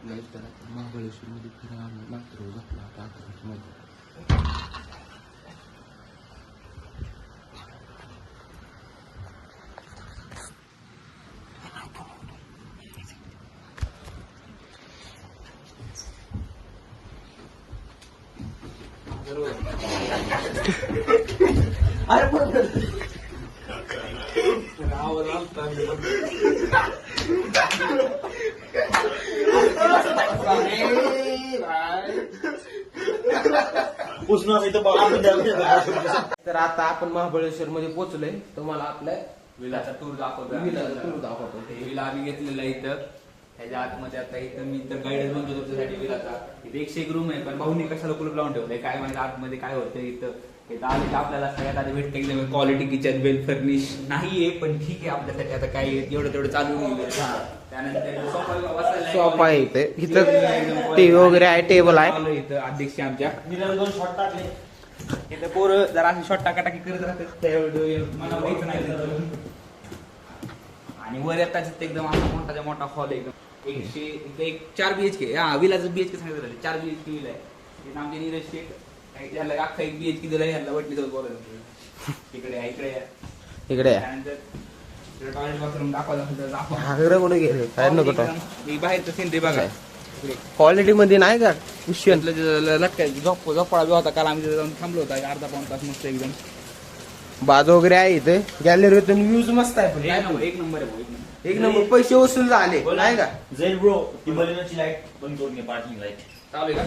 Guys तर आता महाबळेश्वरमध्ये फिरायला आम्ही मात्र रोज आपला आता मध्ये तर आता आपण महाबळेश्वर मध्ये पोहोचलोय. तुम्हाला आपल्या विलाचा टूर दाखवतो. हे विला आम्ही घेतलेला इथं ह्याच्या आतमध्ये. आता इथं मी तर गाईडच बनतो तुमच्यासाठी विलाचा. इथे 101 रूम आहे, पण भाऊनी कशाला कुलूप लावून ठेवलंय काय माहिती आतमध्ये काय होतं. इथं आले की आपल्याला सगळ्यात आधी भेटतं एकदम क्वालिटी किचन, वेल फर्निश नाहीये, पण ठीक आहे आपल्यासाठी. आता काय एवढं तेवढं चालू होईल. त्यानंतर सोफा आहे इथे. इथं टीव्ही वगैरे आहे, टेबल आहे. इथं अध्यक्ष आमच्या 2 शॉट टाकले. इथं पोरं जरा अशी शॉट टाकाटाकी करत राहतात, मला माहिती नाही. आणि वर येताच एकदम असा मोठा हॉल आहे. एक 4 BHK. हा विलाचं BHK सांगितलं झालं. 4 BHK विला आहे. तिथं आमचे नीरज शेठ याला अख्खा 1 BHK दिला. याला वटली जाऊ बोलायचं. इकडे त्यानंतर टॉयलेट बाथरूम दाखवा कुठे गेले काय नको बाहेरचं सिनरी बघा. क्वालिटी मध्ये नाही का लटकाय झोपाळा बी होता काल. आम्ही जाऊन थांबलो होता अर्धा पाऊण तास. मस्त एकदम बाजू वगैरे आहे इथे. गॅलरीतून व्ह्यूज मस्त आहे. पण एक नंबर आहे. एक नंबर. पैसे वसूल झाले नाही का? झेल ब्रो ती बलिनोची लाईट बंद करून घे. पार्किंग लाईट चालू आहे का?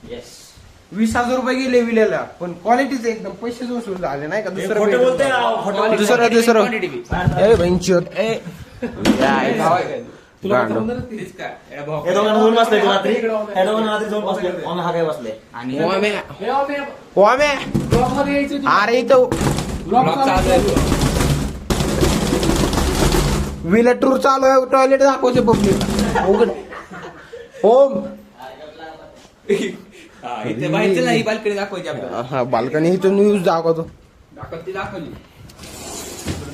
येस. 20,000 रुपये गेले विलेला, पण क्वालिटीचे एकदम पैसे वसूल झाले नाही का? दुसरं खोटं बोलतोय दुसरं ए भंचोद हे दोघांना दोन वाजले रात्री. हे दोघांना रात्री जाऊन बसले. हा काय बसले. आणि अरे इथं विला टूर चालू आहे. टॉयलेट दाखवते पब्लिक. होम इथे बाहेरचं नाही, बाल्कनी दाखवायची आपल्याला. हा बाल्कनी इथून व्ह्यूज दाखवतो. दाखवली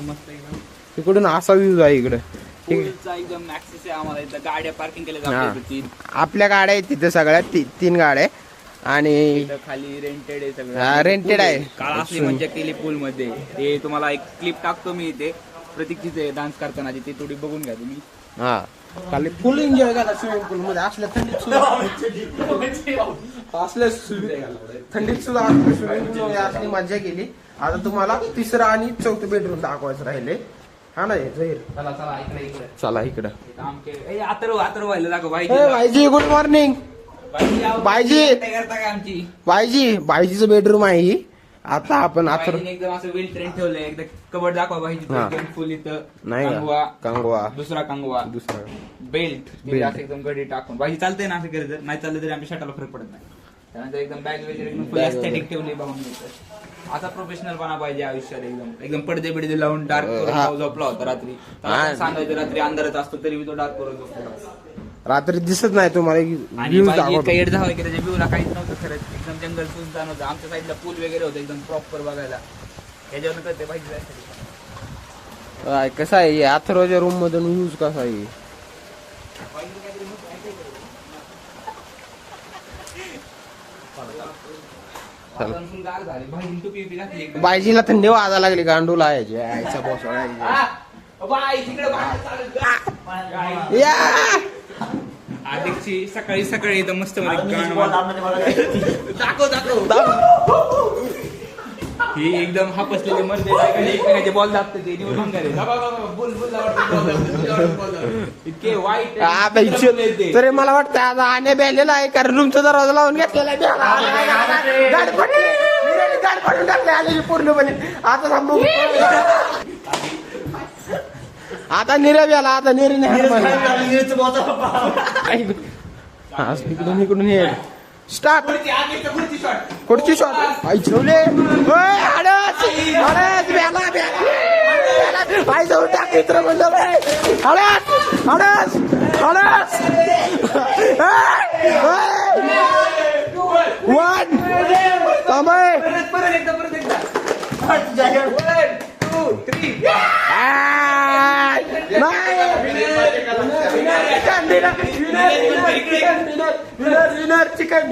मस्त एकदम. तिकडून असा व्ह्यूज आहे इकडे. एकदम ऍक्सेस आहे आम्हाला. इथं गाड्या पार्किंग केल्या. आपल्या गाड्या आहेत तिथे सगळ्या 3 गाड्या आणि खाली रेंटेड आहे सगळं. रेंटेड आहे. काल असली मज्जा केली पूल मध्ये. ते तुम्हाला एक क्लिप टाकतो मी इथे प्रतीकची डान्स करतानाची. ती थोडी बघून घ्या तुम्ही. हा खाली फुल एन्जॉय केला स्विमिंग पूल मध्ये. असल्या थंडीत सुद्धा स्विमिंग पूल मध्ये असली मजा केली. आता तुम्हाला 3रं आणि 4थं बेडरूम दाखवायचं राहिले. हा ना जहीर चला इकडे चला इकडं. आमचे आतर व्हायला दाखव भाईजी. गुड मॉर्निंग बायजी. करता का आमची बायजीचं बेडरूम आहे ही. आता आपण एकदम असं वेल ट्रेन ठेवलंय. एकदा कबड दाखवा भाई. फुल इथं नाही कंगवा दुसरा बेल्ट असं एकदम गडी टाकून भाई चालतंय ना. असं करत नाही चाललं तरी आमच्या शर्टाला फरक पडत नाही. त्यानंतर एकदम बॅग वगैरे एकदम फुल एस्थेटिक ठेवली बघून. आता प्रोफेशनल बना पाहिजे आयुष्यात. एकदम पडदे बिडदे लावून डार्क करून झोपला होता रात्री. सांगायचं रात्री अंधारात असतो तरी तो डार्क करून झोपला. रात्री दिसत नाही तुम्हाला. काही जावं की त्याच्या व्ह्यूला काहीच नव्हतं खरंच. एकदम जंगल सुनसान होतं. आमच्या साईडला पूल वगैरे होतं एकदम प्रॉपर बघायला. ह्याच्यावर करते पाहिजे. कसं आहे अथर्वच्या रूम मधून व्ह्यूज कसा आहे. बायजीला थंडी वाजा लागली. गांडूला यायची आईचा बॉस. आदिकची सकाळी इथं मस्त ही एकदम हापसलेली मध्ये बॉल दाबते ते इतके वाईट. तरी मला वाटतं आता आणे बेलेला आहे, कारण रूमचा दरवाजा लावून घेतलेला टाकले पूर्णपणे. आता थांबू. आता निरव आला. आता इकडून ये. स्टार्ट. कुठची शॉट आई ठेवले. आई जाऊन टाक मित्र म्हणलं. वन थांबाय. चिकन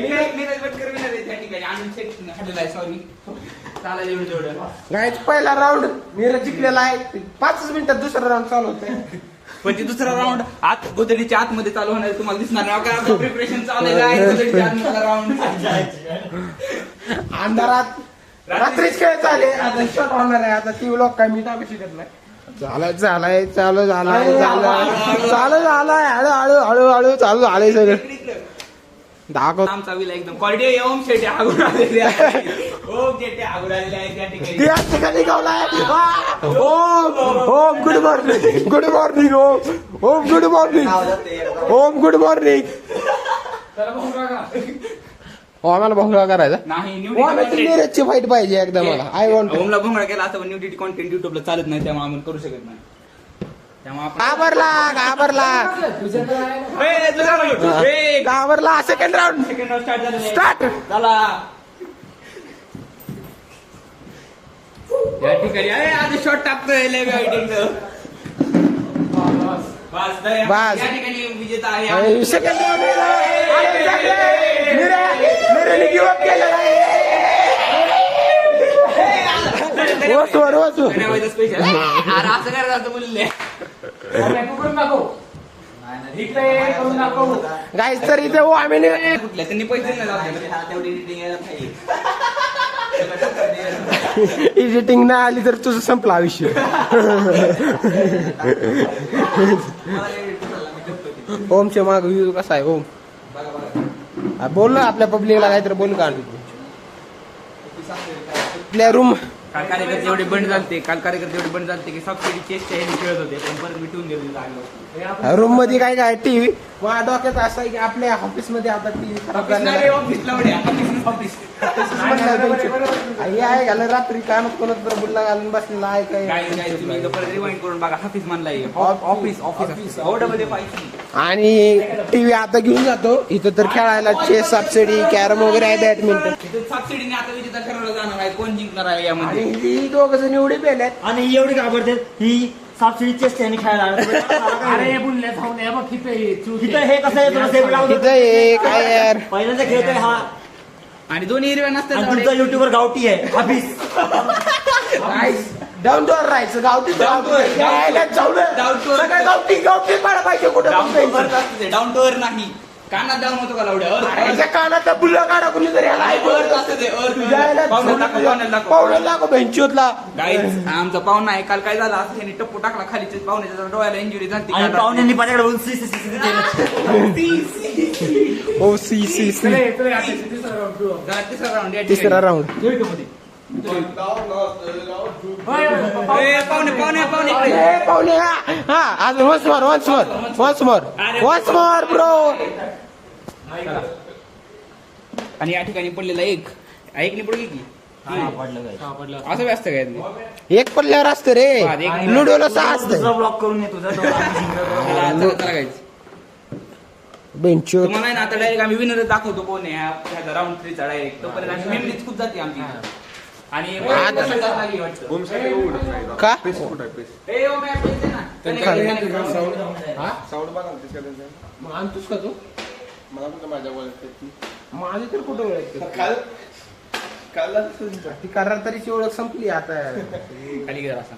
गायच पहिला राऊंड नीरज जिंकलेला आहे 5 मिनिटात दुसरा राऊंड चालू होतंय. पण ती दुसरा राऊंड आत गोदडीच्या आतमध्ये चालू होणार तुम्हाला दिसणार नाही कारण प्रिपरेशन चाललेलं आहे गोदडीच्या आतमधला राऊंड अंधारात रात्रीच खेळ चाले आता शॉट होणार आहे. आता ती लोक काय मी टाकू शकत नाही. झालाय चालू झालाय हळूहळू चालू झालंय सगळं. दाखव आमचा विला एकदम क्वालिटी ओम शेट्टी आगून आलेले आहे. ओम शेट्टी आगून आलेले आहे त्या ठिकाणी. ओम गुड मॉर्निंग गुड मॉर्निंग ओम गुड मॉर्निंग ओम गुड मॉर्निंग. आम्हाला भोंगळा करायचा नाही नीरजची फाईट पाहिजे एकदा मला. आय वॉन्ट ओमला भोंगळा केला असं न्यूडिटी कॉन्टेंट युट्यूबला चालत नाही त्यामुळे आम्ही करू शकत नाही. त्यामुळे घाबरला सेकंड राऊंड स्टार्ट झालं स्टार्ट झाला. या ठिकाणी आधी शॉट टाकतोय बस. या ठिकाणी विजेता आहे सेकंड स्पेशल असं करायचं बोलले गाईस तर इथे आम्ही कुठल्या त्यांनी पैसे एडिटिंग नाही आली तर तुझं संपला आयुष्य. ओमच्या माग व्ह्यू कसा आहे ओम बोल ना आपल्या पब्लिकला काहीतरी बोल का आपल्या रूम. काल कार्यकर्ते एवढे बंद झालते की सबसिडी चेस्ट खेळत होते पण परत मिटून गेले. रूम मध्ये काय काय टीव्ही माझ्या डोक्यात असं आहे की आपल्या ऑफिस मध्ये आता टीव्ही खराब आहे घाल रात्री कानात कोणाच तर बुल्ला घालून बसलेला आहे काय रिवाइंड करून बघा हाफिस म्हणलाय ऑफिस आणि टीव्ही आता घेऊन जातो. इथं तर खेळायला चेस सबसिडी कॅरम वगैरे आहे बॅडमिंटन. सबसिडीने आता विजेता ठरवलं जाणार आहे कोण जिंकणार आहे यामध्ये. ही दोघ जण एवढे पेल्यात आणि ही एवढी घाबरते ही सापशिडी चेस्ट यांनी खेळायला अरे बुलले थांबून बघ इथं हे कसं आहे तुला सेफ लावून इथं हे काय यार पहिल्यांदा खेळतोय हा आणि दोन्ही हिरव्या नसतात. तुमचा युट्यूबर गावठी आहे हाफिस. डाऊन टू राहायचं गावठी गावठी पाडा पाहिजे कुठं डाऊन टू अर्थ नाही कानात डाऊन होतो का लावड्या कानात बुल्ला काढा कुणी तरी बेंचोतला. गाईज आमचा पाहुणा आहे काल काय झालं असं त्यांनी टप्पू टाकला खाली पाहुण्याच्या डोळ्याला इंजुरी झाली. आणि पाहुण्यांनी माझ्याकडे बोलून ओ सी सी सी तिसरा राऊंड तिसरा राऊंड. पाहुणे हा आज वन्स मोर ब्रो. आणि या ठिकाणी पडलेला एकनी पडली की असं व्यस्त काय एक पडल्यावर असतं रे लुडोला 6 असतं. ब्लॉक करून बेंचो तुम्हाला ना आता डायरेक्ट आम्ही विनर दाखवतो कोण आहे ह्याचा राऊंड 3 चा डायरेक्ट तोपर्यंत मेमरीज खूप जाते आमची. आणि का आणतोस का तू माझी तर कुठं ओळख ती रात्रीची ओळख संपली आता. खाली गेला असा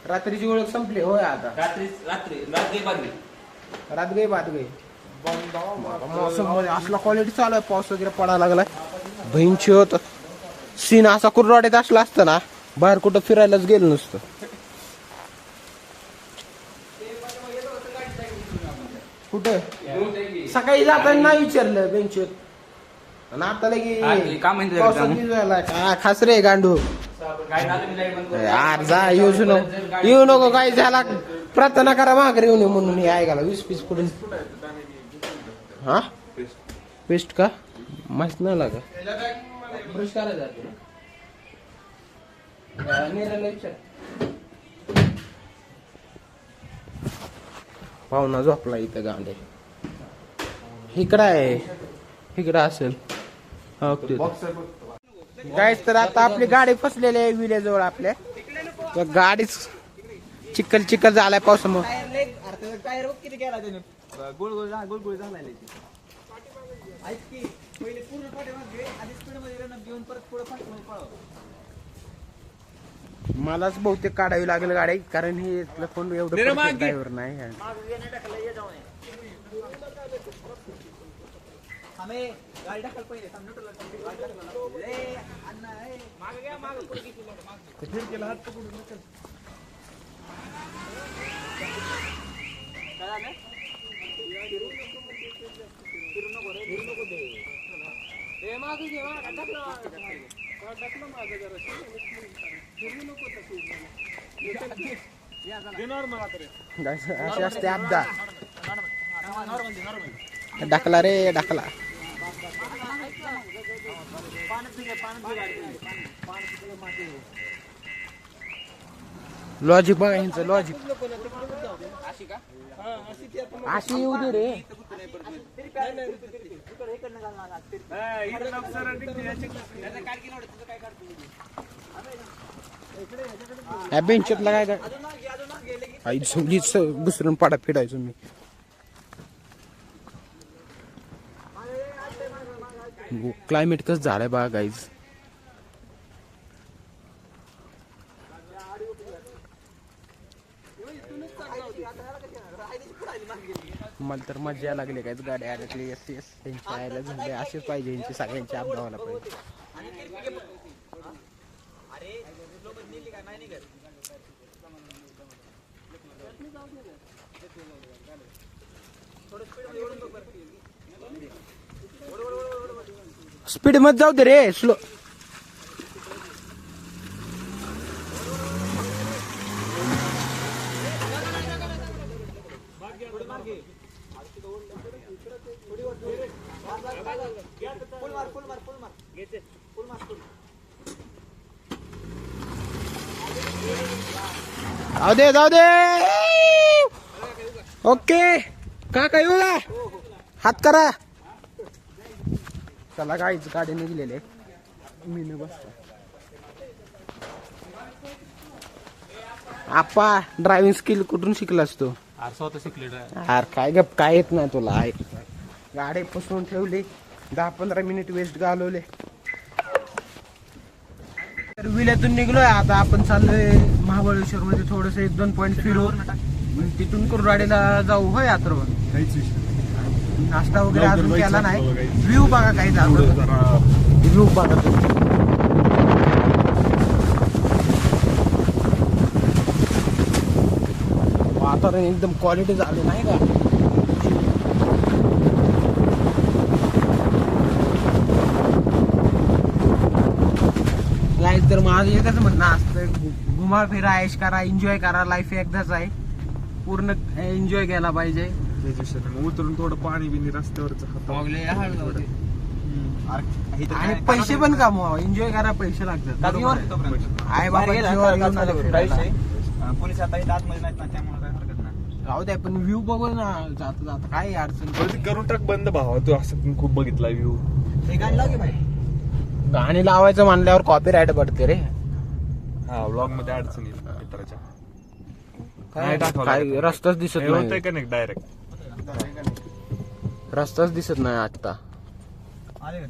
रात्रीची ओळख संपली होय आता रात गई बात गई. मौसम मध्ये असला क्वालिटी चालू आहे पाऊस वगैरे पडायला लागलाय. भयंची होत सीन असा कुरवाड्यात असला असतं ना बाहेर कुठं फिरायलाच गेलो नसतं. कुठं सकाळी जाताना नाही विचारलं बेंचवर आणि आता लगे काय खास रे गांडू यार जा येऊ नको काय झाला प्रार्थना करा माघारी येऊ नये म्हणून हे ऐकायला 20 पीस पुढे. हा पेस्ट का माहित नाही लागा ब्रश करायचा पाहुणा झोपला इथं गांडे इकडं आहे इकडं असेल. गाईस तर आता आपली गाडी फसलेली आहे विलेजवळ आपल्या गाडीच चिखल झालाय पावसामुळे. टायर बघ किती केला त्याने गोल गोल झालाय ते. ऐक की पहिले पूर्ण पाठीमागे आधी स्पीड मध्ये रन घेऊन परत पुढे फास्ट मध्ये पळव. मलाच बहुतेक काढावी लागेल गाडी कारण हे फोन एवढं ड्रायव्हर नाही आम्ही गाडी टाकायला पहिले मागे घ्या मागे फिरकेला हात पकडून असे असते अपदा डाकला रे डाकला लॉजिक बघा ह्यांचं लॉजिक अशी येऊ दे रे ह्या बेंचला काय काय आई समजीच घुसरून पाडा फिरायचो मी क्लायमेट कसं झालंय बघा गाईज मला तर मजा यायला लागली काय गाडी अडकली त्यांची आयला झाले असेच पाहिजे यांची सगळ्यांची अपघात व्हायला पाहिजे स्पीड मध्ये जाऊ दे रे स्लो जाऊ दे ओके का येऊ का हात करा चला गाईच गाडी निघलेले मी न बसतो आपा ड्रायव्हिंग स्किल कुठून शिकलास तू स्वतः शिकले यार काय गप काय येत नाही तुला गाडी पुसून ठेवली 10-15 मिनिट वेस्ट घालवले तर विल्यातून निघलोय आता आपण चाललोय महाबळेश्वर मध्ये थोडस 1-2 पॉइंट फिरू तिथून कुर्राडीला जाऊ होय यात्रा नाश्ता वगैरे अजून केला नाही व्ह्यू बघा काही व्ह्यू बघा वातावरण एकदम क्वालिटी झालं नाही का लाईफ तर माझं एकच म्हणणं असतं घुमा फिरा ऐश करा एन्जॉय करा लाईफ एकदाच आहे पूर्ण एन्जॉय केला पाहिजे उतरून थोडं पाणी बिनी रस्त्यावरच आणि पैसे पण कमवा एन्जॉय करा पैसे लागतात आई पोलीस आता इथं आतमध्ये नाहीत ना त्यामुळे काय हरकत नाही राहू द्या पण व्ह्यू बघू ना जाता जाता काय अडचण करून टाक बंद भावा तू असं खूप बघितला व्ह्यू हे गाणी लाव की भाई गाणी लावायचं म्हणल्यावर कॉपीराईट पडते रे हा व्लॉग मध्ये अडचण येईल मित्राच्या काय रस्ताच दिसत नाही कनेक्ट डायरेक्ट रस्ताच दिसत नाही आता आले का